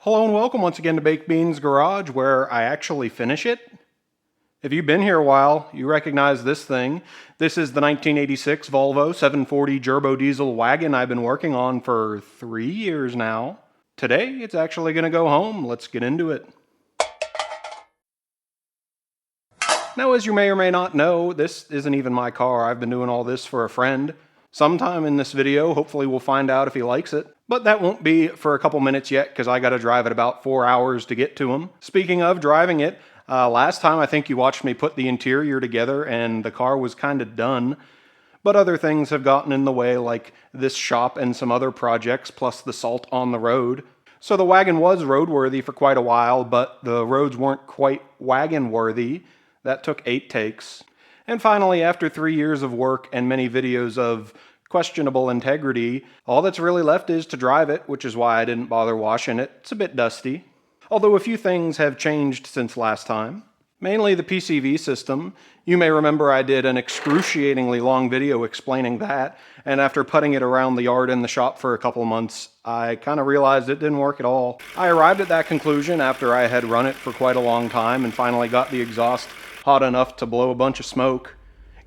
Hello and welcome once again to Baked Beans Garage, where I actually finish it. If you've been here a while, you recognize this thing. This is the 1986 Volvo 740 JurboDiesel Wagon I've been working on for 3 years now. Today, it's actually going to go home. Let's get into it. Now, as you may or may not know, this isn't even my car. I've been doing all this for a friend. Sometime in this video, hopefully we'll find out if he likes it. But that won't be for a couple minutes yet, because I got to drive it about 4 hours to get to him. Speaking of driving it, last time I think you watched me put the interior together and the car was kind of done. But other things have gotten in the way, like this shop and some other projects, plus the salt on the road. So the wagon was roadworthy for quite a while, but the roads weren't quite wagon-worthy. That took 8 takes. And finally, after 3 years of work and many videos of questionable integrity, all that's really left is to drive it, which is why I didn't bother washing it. It's a bit dusty. Although a few things have changed since last time. Mainly the PCV system. You may remember I did an excruciatingly long video explaining that, and after putting it around the yard and the shop for a couple months, I kind of realized it didn't work at all. I arrived at that conclusion after I had run it for quite a long time and finally got the exhaust hot enough to blow a bunch of smoke.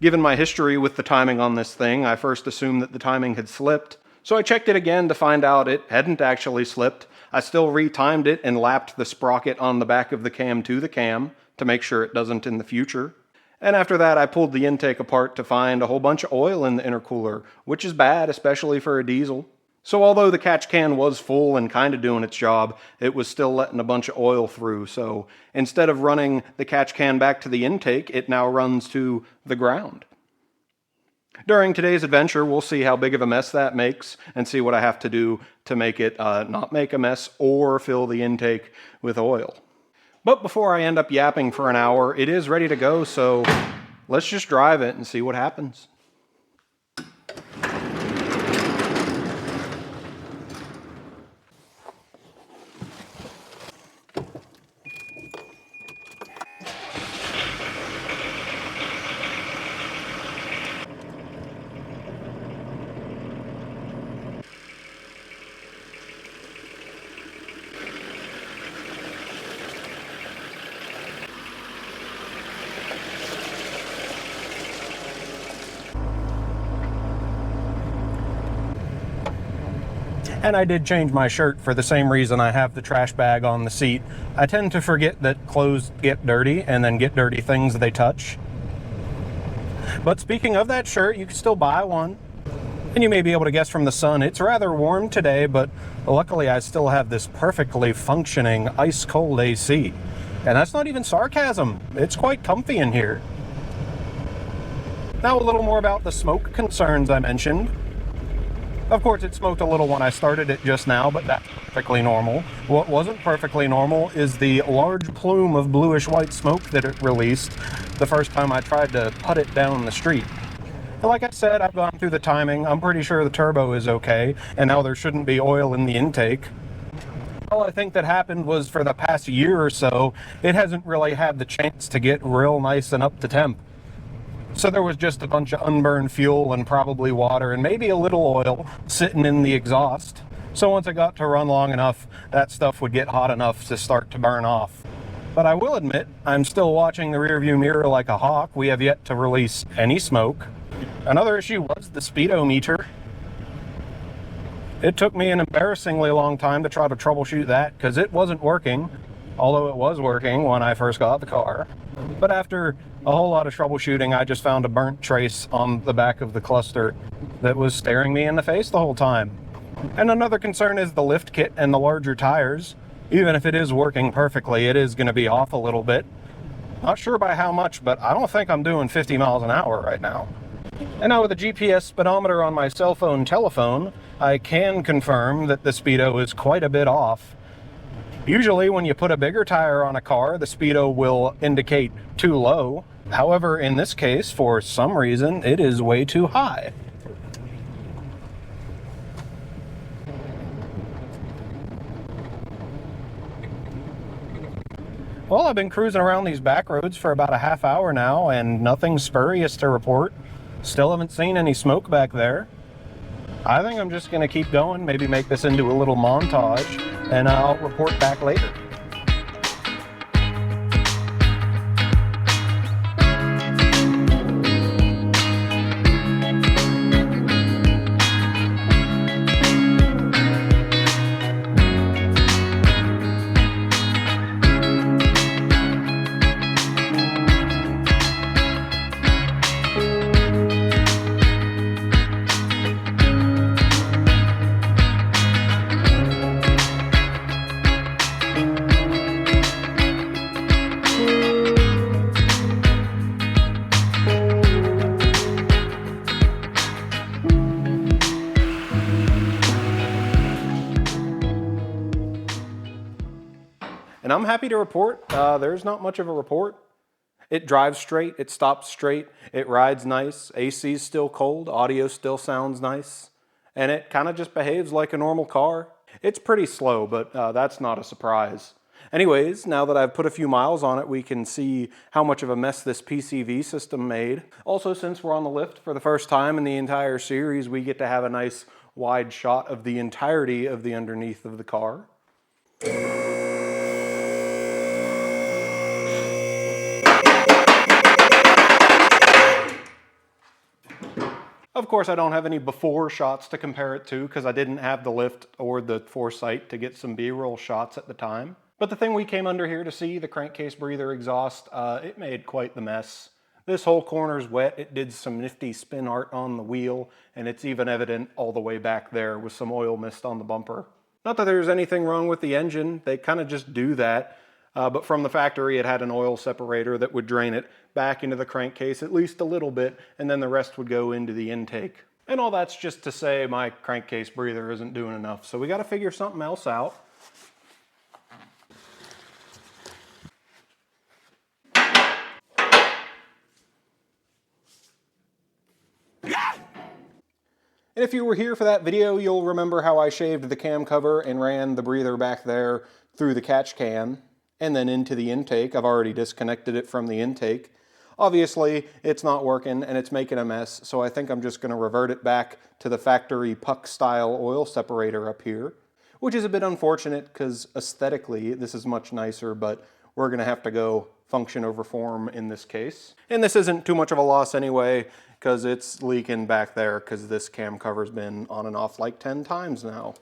Given my history with the timing on this thing, I first assumed that the timing had slipped. So I checked it again to find out it hadn't actually slipped. I still retimed it and lapped the sprocket on the back of the cam to the cam to make sure it doesn't in the future. And after that, I pulled the intake apart to find a whole bunch of oil in the intercooler, which is bad, especially for a diesel. So although the catch can was full and kind of doing its job, it was still letting a bunch of oil through. So instead of running the catch can back to the intake, it now runs to the ground. During today's adventure, we'll see how big of a mess that makes and see what I have to do to make it not make a mess or fill the intake with oil. But before I end up yapping for an hour, it is ready to go, so let's just drive it and see what happens. And I did change my shirt for the same reason I have the trash bag on the seat. I tend to forget that clothes get dirty and then get dirty things they touch. But speaking of that shirt, you can still buy one. And you may be able to guess from the sun, it's rather warm today, but luckily I still have this perfectly functioning ice cold AC. And that's not even sarcasm. It's quite comfy in here. Now a little more about the smoke concerns I mentioned. Of course, it smoked a little when I started it just now, but that's perfectly normal. What wasn't perfectly normal is the large plume of bluish-white smoke that it released the first time I tried to put it down the street. And like I said, I've gone through the timing. I'm pretty sure the turbo is okay, and now there shouldn't be oil in the intake. All I think that happened was for the past year or so, it hasn't really had the chance to get real nice and up to temp. So there was just a bunch of unburned fuel and probably water and maybe a little oil sitting in the exhaust. So once it got to run long enough, that stuff would get hot enough to start to burn off. But I will admit, I'm still watching the rearview mirror like a hawk. We have yet to release any smoke. Another issue was the speedometer. It took me an embarrassingly long time to try to troubleshoot that because it wasn't working, although it was working when I first got the car. But after a whole lot of troubleshooting, I just found a burnt trace on the back of the cluster that was staring me in the face the whole time. And another concern is the lift kit and the larger tires. Even if it is working perfectly, it is going to be off a little bit. Not sure by how much, but I don't think I'm doing 50 miles an hour right now. And now with the GPS speedometer on my cell phone telephone, I can confirm that the speedo is quite a bit off. Usually when you put a bigger tire on a car, the speedo will indicate too low. However, in this case, for some reason, it is way too high. Well, I've been cruising around these back roads for about a half hour now, and nothing spurious to report. Still haven't seen any smoke back there. I think I'm just going to keep going, maybe make this into a little montage. and I'll report back later. And I'm happy to report there's not much of a report. It drives straight, it stops straight, it rides nice, AC's still cold, audio still sounds nice, and it kind of just behaves like a normal car. It's pretty slow, but that's not a surprise. Anyways, now that I've put a few miles on it, we can see how much of a mess this PCV system made. Also, since we're on the lift for the first time in the entire series, we get to have a nice wide shot of the entirety of the underneath of the car. Of course, I don't have any before shots to compare it to because I didn't have the lift or the foresight to get some B-roll shots at the time. But the thing we came under here to see, the crankcase breather exhaust, it made quite the mess. This whole corner's wet, it did some nifty spin art on the wheel, and it's even evident all the way back there with some oil mist on the bumper. Not that there's anything wrong with the engine, they kind of just do that. But from the factory, it had an oil separator that would drain it back into the crankcase at least a little bit, and then the rest would go into the intake. And all that's just to say my crankcase breather isn't doing enough, so we got to figure something else out. And if you were here for that video, you'll remember how I shaved the cam cover and ran the breather back there through the catch can and then into the intake. I've already disconnected it from the intake. Obviously, it's not working and it's making a mess, so I think I'm just going to revert it back to the factory puck-style oil separator up here, which is a bit unfortunate because aesthetically this is much nicer, but we're going to have to go function over form in this case. And this isn't too much of a loss anyway, because it's leaking back there because this cam cover's been on and off like 10 times now.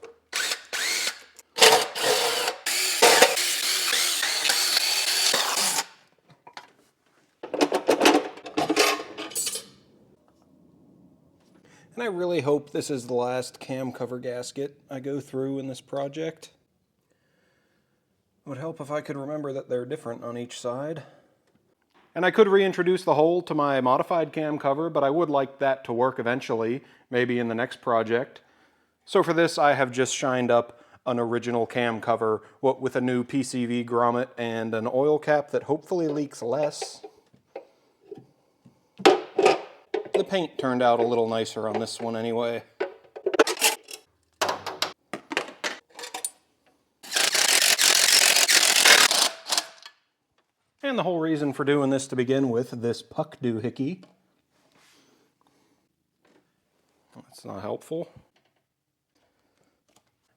And I really hope this is the last cam cover gasket I go through in this project. It would help if I could remember that they're different on each side. And I could reintroduce the hole to my modified cam cover, but I would like that to work eventually, maybe in the next project. So for this, I have just shined up an original cam cover with a new PCV grommet and an oil cap that hopefully leaks less. The paint turned out a little nicer on this one anyway. And the whole reason for doing this to begin with, this puck doohickey. That's not helpful.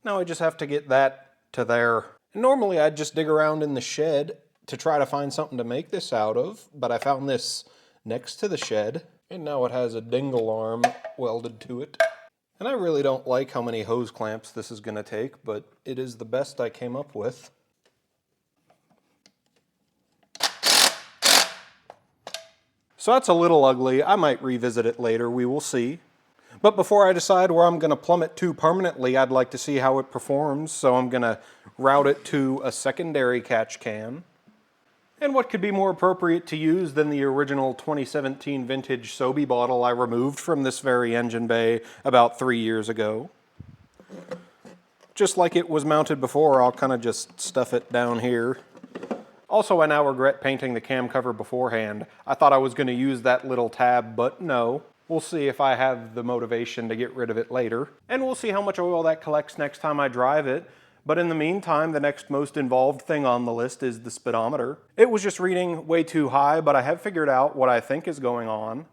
Now I just have to get that to there. And normally I'd just dig around in the shed to try to find something to make this out of, but I found this next to the shed, and now it has a dingle arm welded to it. And I really don't like how many hose clamps this is going to take, but it is the best I came up with. So that's a little ugly. I might revisit it later, we will see. But before I decide where I'm going to plumb it to permanently, I'd like to see how it performs, so I'm going to route it to a secondary catch can. And what could be more appropriate to use than the original 2017 vintage Sobe bottle I removed from this very engine bay about 3 years ago. Just like it was mounted before, I'll kind of just stuff it down here. Also, I now regret painting the cam cover beforehand. I thought I was going to use that little tab, but no. We'll see if I have the motivation to get rid of it later. And we'll see how much oil that collects next time I drive it. But in the meantime, the next most involved thing on the list is the speedometer. It was just reading way too high, but I have figured out what I think is going on.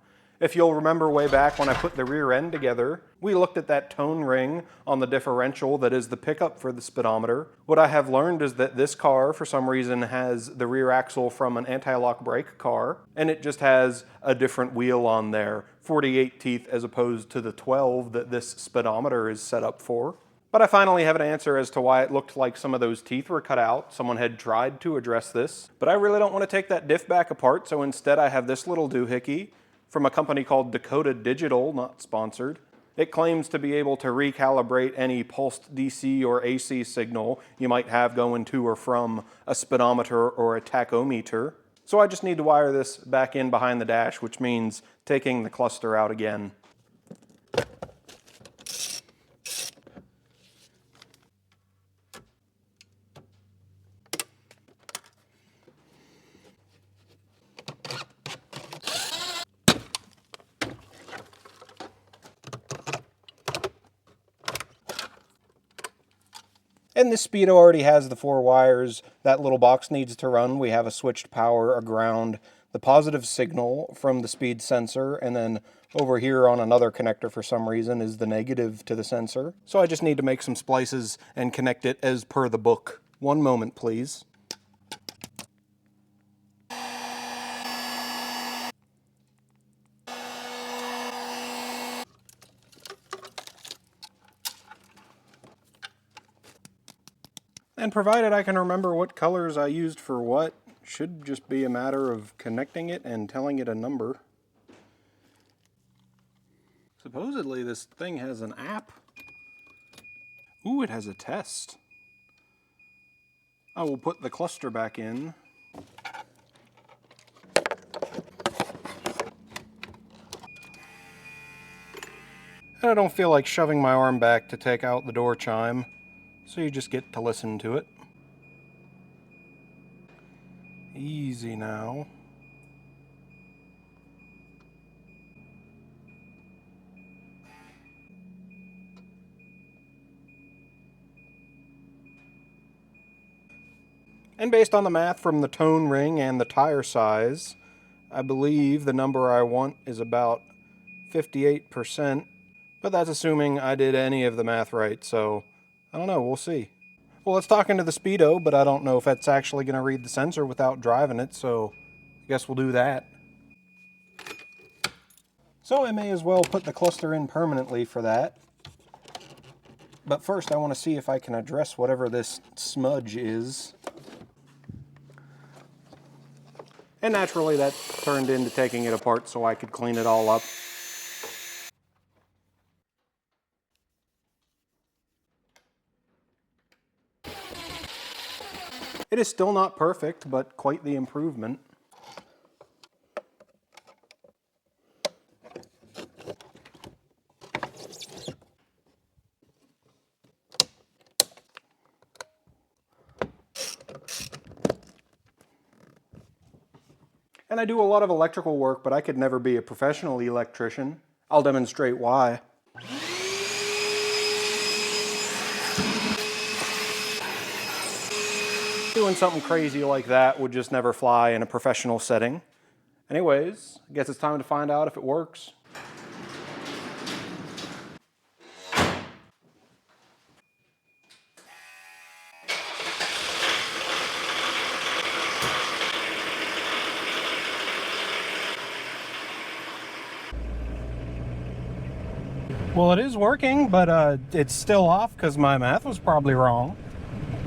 If you'll remember way back when I put the rear end together, we looked at that tone ring on the differential that is the pickup for the speedometer. What I have learned is that this car, for some reason, has the rear axle from an anti-lock brake car, and it just has a different wheel on there, 48 teeth as opposed to the 12 that this speedometer is set up for. But I finally have an answer as to why it looked like some of those teeth were cut out. Someone had tried to address this, but I really don't want to take that diff back apart, so instead I have this little doohickey from a company called Dakota Digital, not sponsored. It claims to be able to recalibrate any pulsed DC or AC signal you might have going to or from a speedometer or a tachometer. So I just need to wire this back in behind the dash, which means taking the cluster out again. And this Speedo already has the 4 wires that little box needs to run. We have a switched power, a ground, the positive signal from the speed sensor, and then over here on another connector for some reason is the negative to the sensor. So I just need to make some splices and connect it as per the book. One moment, please. And provided I can remember what colors I used for what, should just be a matter of connecting it and telling it a number. Supposedly this thing has an app. Ooh, it has a test. I will put the cluster back in. And I don't feel like shoving my arm back to take out the door chime. So you just get to listen to it. Easy now. And based on the math from the tone ring and the tire size, I believe the number I want is about 58%, but that's assuming I did any of the math right, so I don't know, we'll see. Well, it's talking to the Speedo, but I don't know if it's actually going to read the sensor without driving it, so I guess we'll do that. So I may as well put the cluster in permanently for that. But first I want to see if I can address whatever this smudge is. And naturally that turned into taking it apart so I could clean it all up. It is still not perfect, but quite the improvement. And I do a lot of electrical work, but I could never be a professional electrician. I'll demonstrate why. Doing something crazy like that would just never fly in a professional setting. Anyways, I guess it's time to find out if it works. Well, it is working, but it's still off because my math was probably wrong.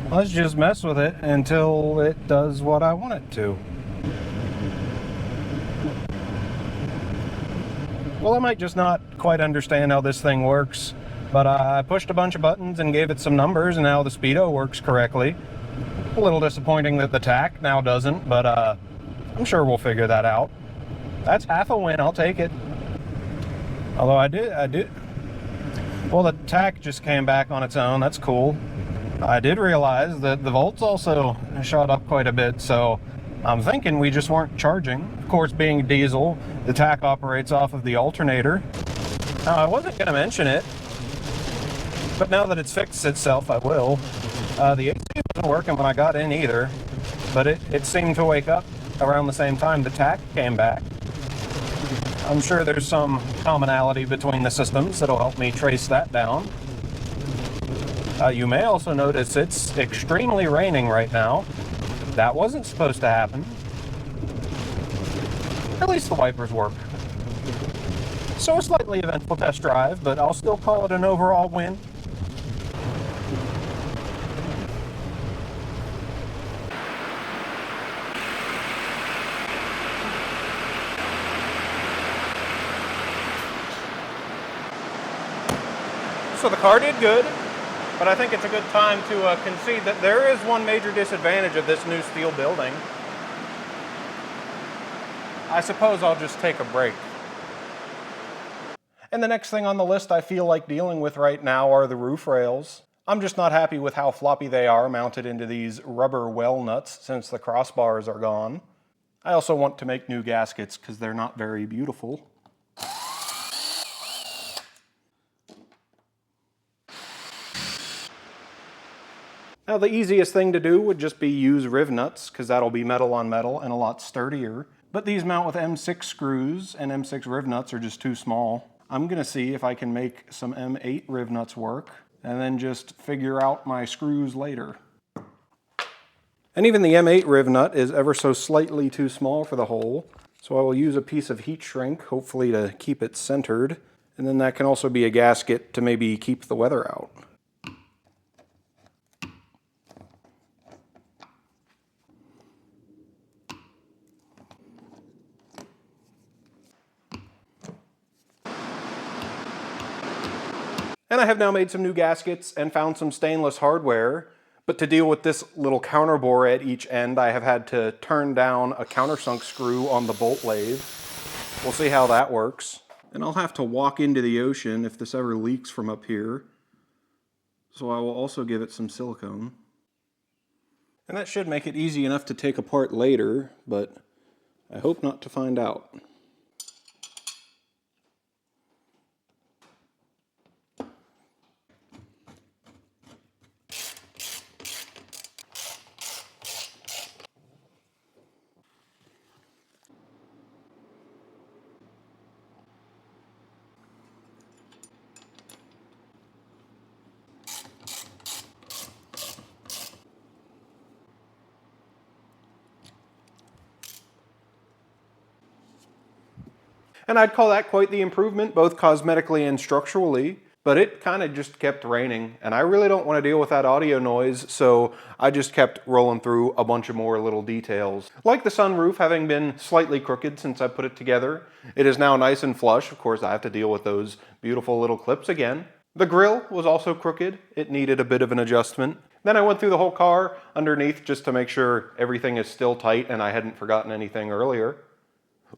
Let's just mess with it until it does what I want it to. Well, I might just not quite understand how this thing works, but I pushed a bunch of buttons and gave it some numbers, and now the Speedo works correctly. A little disappointing that the tach now doesn't, but I'm sure we'll figure that out. That's half a win, I'll take it. Although I did. Well, the tach just came back on its own, that's cool. I did realize that the volts also shot up quite a bit, so I'm thinking we just weren't charging. Of course, being diesel, the tach operates off of the alternator. Now, I wasn't going to mention it, but now that it's fixed itself, I will. The AC wasn't working when I got in either, but it seemed to wake up around the same time the tach came back. I'm sure there's some commonality between the systems that'll help me trace that down. You may also notice it's extremely raining right now. That wasn't supposed to happen. At least the wipers work. So a slightly eventful test drive, but I'll still call it an overall win. So the car did good, but I think it's a good time to concede that there is one major disadvantage of this new steel building. I suppose I'll just take a break. And the next thing on the list I feel like dealing with right now are the roof rails. I'm just not happy with how floppy they are mounted into these rubber well nuts since the crossbars are gone. I also want to make new gaskets because they're not very beautiful. Now the easiest thing to do would just be use riv nuts because that'll be metal on metal and a lot sturdier. But these mount with M6 screws and M6 riv nuts are just too small. I'm gonna see if I can make some M8 riv nuts work and then just figure out my screws later. And even the M8 riv nut is ever so slightly too small for the hole. So I will use a piece of heat shrink, hopefully to keep it centered. And then that can also be a gasket to maybe keep the weather out. And I have now made some new gaskets and found some stainless hardware, but to deal with this little counterbore at each end, I have had to turn down a countersunk screw on the bolt lathe. We'll see how that works. And I'll have to walk into the ocean if this ever leaks from up here. So I will also give it some silicone. And that should make it easy enough to take apart later, but I hope not to find out. And I'd call that quite the improvement, both cosmetically and structurally, but it kind of just kept raining, and I really don't want to deal with that audio noise, so I just kept rolling through a bunch of more little details. Like the sunroof having been slightly crooked since I put it together, it is now nice and flush. Of course, I have to deal with those beautiful little clips again. The grille was also crooked. It needed a bit of an adjustment. Then I went through the whole car underneath just to make sure everything is still tight and I hadn't forgotten anything earlier.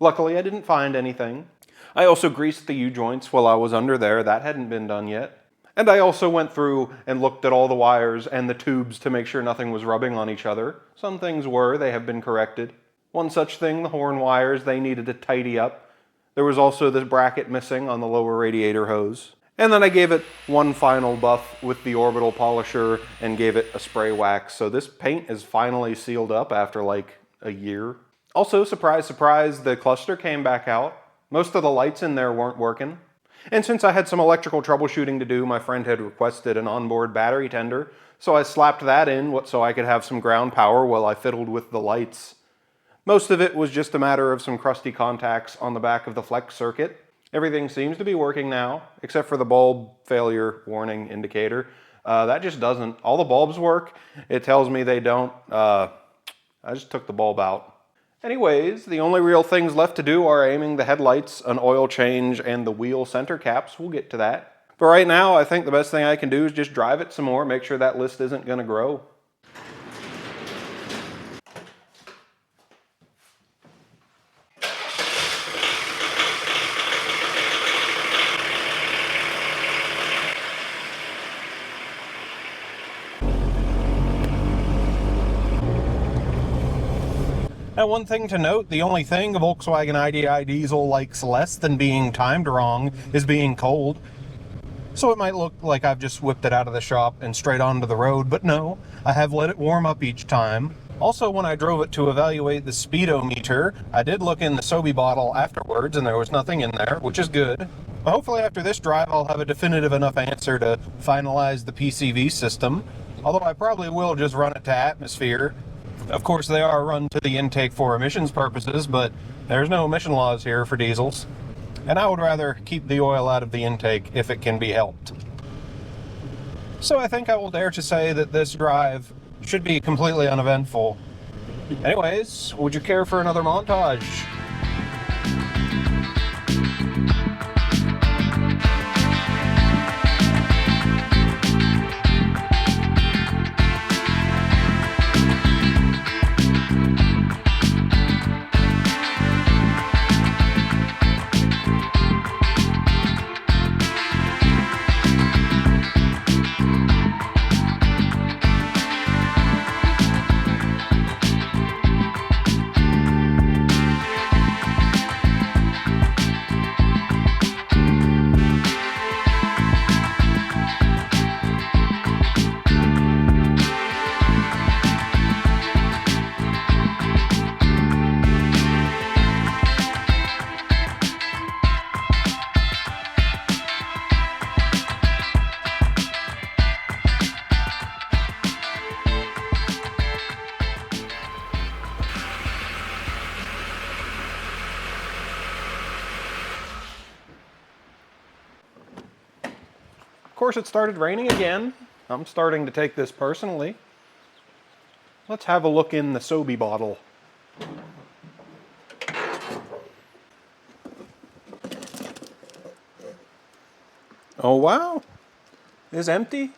Luckily, I didn't find anything. I also greased the U-joints while I was under there. That hadn't been done yet. And I also went through and looked at all the wires and the tubes to make sure nothing was rubbing on each other. Some things were. They have been corrected. One such thing, the horn wires, they needed to tidy up. There was also this bracket missing on the lower radiator hose. And then I gave it one final buff with the orbital polisher and gave it a spray wax. So this paint is finally sealed up after like a year. Also, surprise, surprise, the cluster came back out. Most of the lights in there weren't working. And since I had some electrical troubleshooting to do, my friend had requested an onboard battery tender, so I slapped that in so I could have some ground power while I fiddled with the lights. Most of it was just a matter of some crusty contacts on the back of the flex circuit. Everything seems to be working now, except for the bulb failure warning indicator. That just doesn't. All the bulbs work. It tells me they don't. I just took the bulb out. Anyways, the only real things left to do are aiming the headlights, an oil change, and the wheel center caps. We'll get to that. But right now, I think the best thing I can do is just drive it some more, make sure that list isn't going to grow. Now, one thing to note, the only thing a Volkswagen IDI diesel likes less than being timed wrong is being cold. So it might look like I've just whipped it out of the shop and straight onto the road, but no, I have let it warm up each time. Also, when I drove it to evaluate the speedometer, I did look in the Sobe bottle afterwards and there was nothing in there, which is good. But hopefully after this drive I'll have a definitive enough answer to finalize the PCV system, although I probably will just run it to atmosphere. Of course they are run to the intake for emissions purposes, but there's no emission laws here for diesels. And I would rather keep the oil out of the intake if it can be helped. So I think I will dare to say that this drive should be completely uneventful. Anyways, would you care for another montage? Of course, it started raining again. I'm starting to take this personally. Let's have a look in the Sobe bottle. Oh wow, it's empty.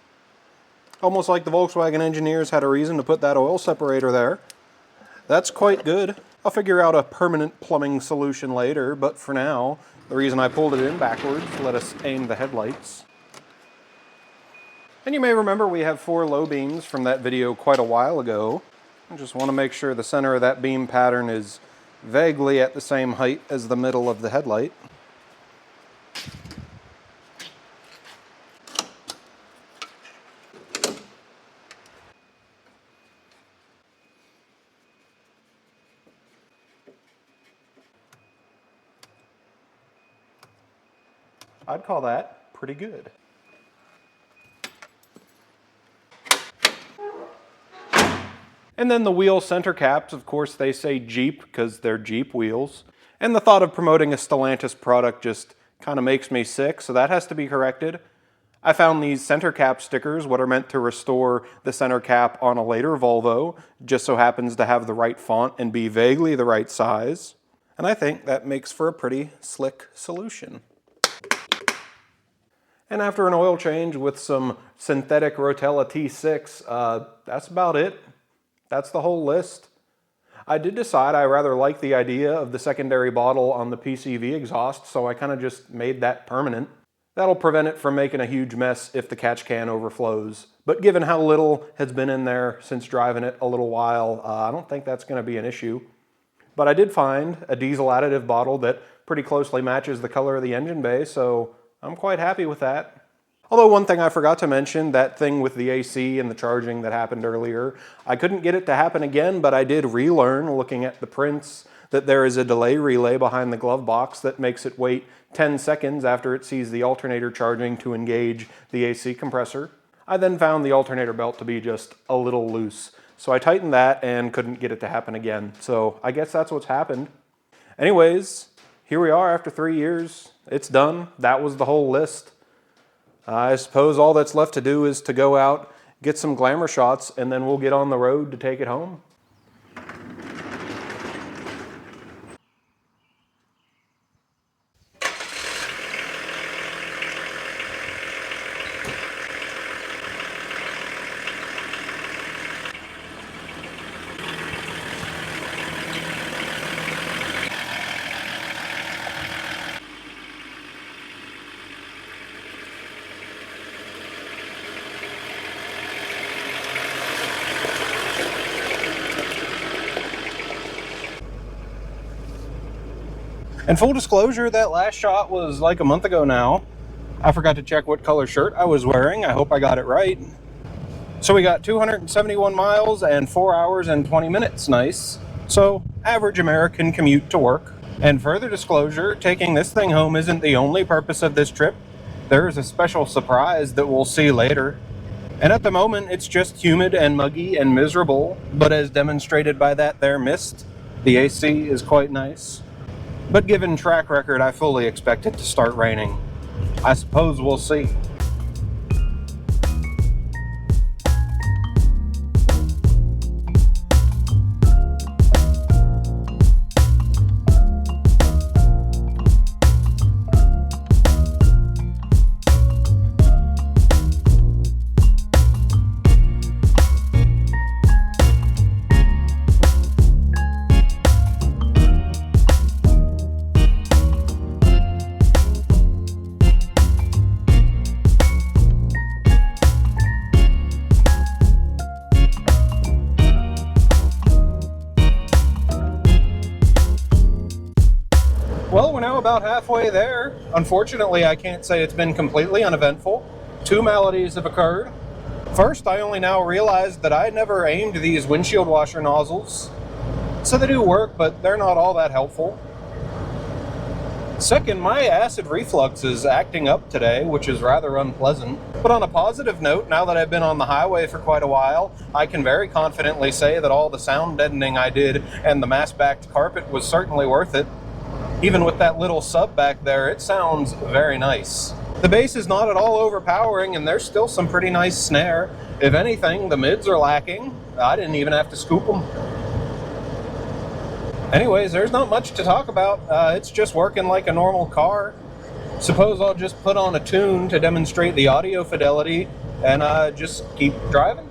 Almost like the Volkswagen engineers had a reason to put that oil separator there. That's quite good. I'll figure out a permanent plumbing solution later, but for now, the reason I pulled it in backwards, let us aim the headlights. And you may remember we have 4 low beams from that video quite a while ago. I just want to make sure the center of that beam pattern is vaguely at the same height as the middle of the headlight. I'd call that pretty good. And then the wheel center caps, of course they say Jeep because they're Jeep wheels. And the thought of promoting a Stellantis product just kind of makes me sick, so that has to be corrected. I found these center cap stickers, what are meant to restore the center cap on a later Volvo, just so happens to have the right font and be vaguely the right size. And I think that makes for a pretty slick solution. And after an oil change with some synthetic Rotella T6, that's about it. That's the whole list. I did decide I rather like the idea of the secondary bottle on the PCV exhaust, so I kind of just made that permanent. That'll prevent it from making a huge mess if the catch can overflows. But given how little has been in there since driving it a little while, I don't think that's going to be an issue. But I did find a diesel additive bottle that pretty closely matches the color of the engine bay, so I'm quite happy with that. Although one thing I forgot to mention, that thing with the AC and the charging that happened earlier, I couldn't get it to happen again, but I did relearn, looking at the prints, that there is a delay relay behind the glove box that makes it wait 10 seconds after it sees the alternator charging to engage the AC compressor. I then found the alternator belt to be just a little loose, so I tightened that and couldn't get it to happen again. So I guess that's what's happened. Anyways, here we are after 3 years. It's done. That was the whole list. I suppose all that's left to do is to go out, get some glamour shots, and then we'll get on the road to take it home. And full disclosure, that last shot was like a month ago now. I forgot to check what color shirt I was wearing. I hope I got it right. So we got 271 miles and 4 hours and 20 minutes, nice. So, average American commute to work. And further disclosure, taking this thing home isn't the only purpose of this trip. There is a special surprise that we'll see later. And at the moment, it's just humid and muggy and miserable, but as demonstrated by that there mist, the AC is quite nice. But given track record, I fully expect it to start raining. I suppose we'll see. Well, we're now about halfway there. Unfortunately, I can't say it's been completely uneventful. 2 maladies have occurred. First, I only now realized that I never aimed these windshield washer nozzles. So they do work, but they're not all that helpful. Second, my acid reflux is acting up today, which is rather unpleasant. But on a positive note, now that I've been on the highway for quite a while, I can very confidently say that all the sound deadening I did and the mass-backed carpet was certainly worth it. Even with that little sub back there, it sounds very nice. The bass is not at all overpowering, and there's still some pretty nice snare. If anything, the mids are lacking. I didn't even have to scoop them. Anyways, there's not much to talk about. It's just working like a normal car. Suppose I'll just put on a tune to demonstrate the audio fidelity and just keep driving.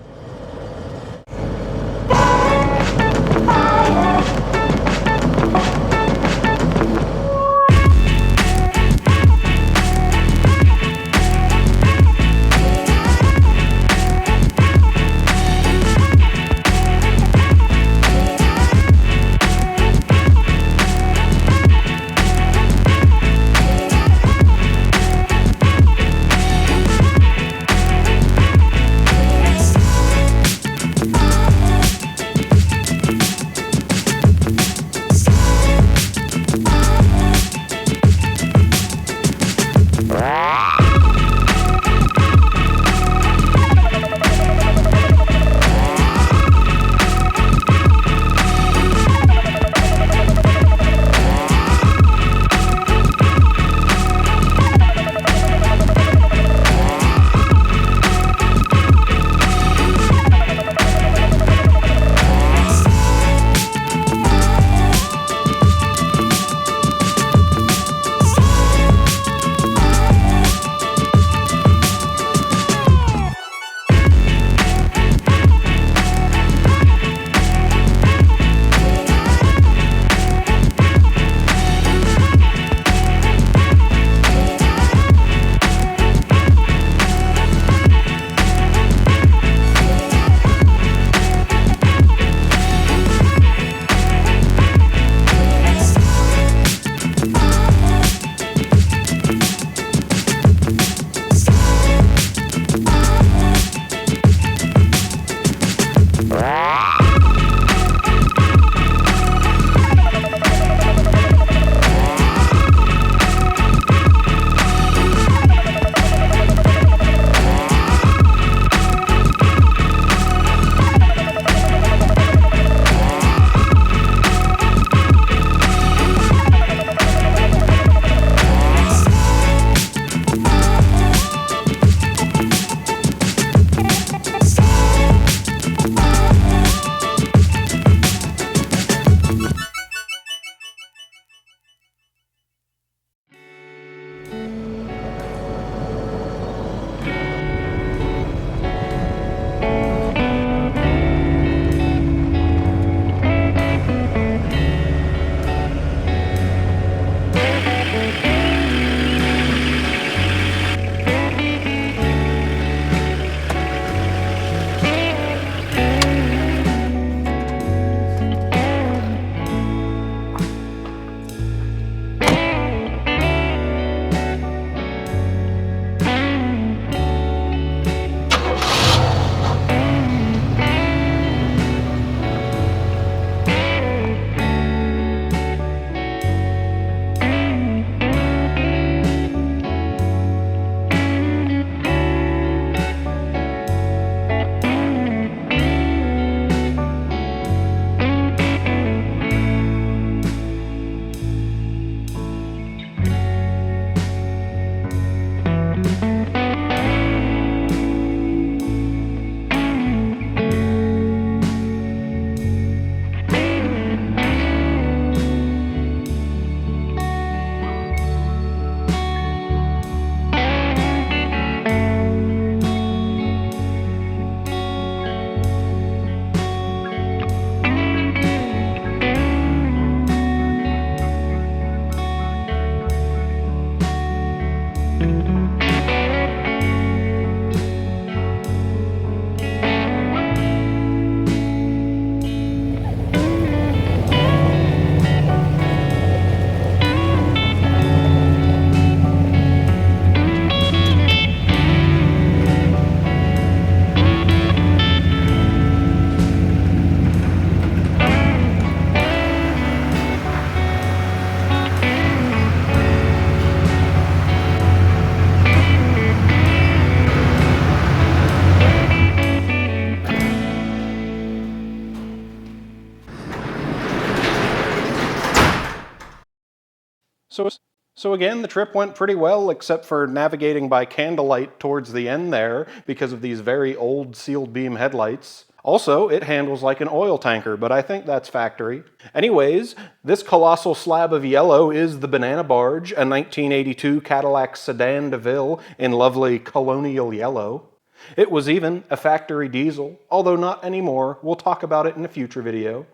So again, the trip went pretty well, except for navigating by candlelight towards the end there because of these very old sealed beam headlights. Also, it handles like an oil tanker, but I think that's factory. Anyways, this colossal slab of yellow is the Banana Barge, a 1982 Cadillac Sedan DeVille in lovely colonial yellow. It was even a factory diesel, although not anymore. We'll talk about it in a future video.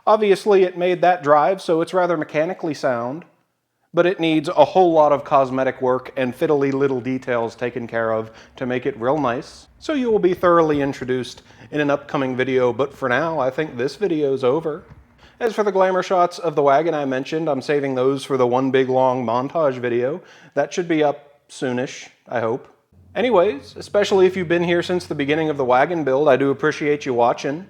Obviously, it made that drive, so it's rather mechanically sound, but it needs a whole lot of cosmetic work and fiddly little details taken care of to make it real nice. So you will be thoroughly introduced in an upcoming video, but for now, I think this video's over. As for the glamour shots of the wagon I mentioned, I'm saving those for the one big long montage video. That should be up soonish, I hope. Anyways, especially if you've been here since the beginning of the wagon build, I do appreciate you watching.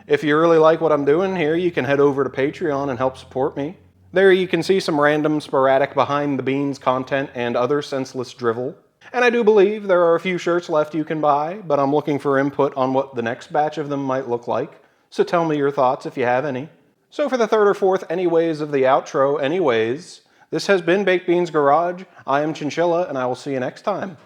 If you really like what I'm doing here, you can head over to Patreon and help support me. There you can see some random, sporadic behind-the-beans content and other senseless drivel. And I do believe there are a few shirts left you can buy, but I'm looking for input on what the next batch of them might look like. So tell me your thoughts if you have any. So for the third or fourth anyways of the outro anyways, this has been Baked Beans Garage. I am Chinchilla, and I will see you next time.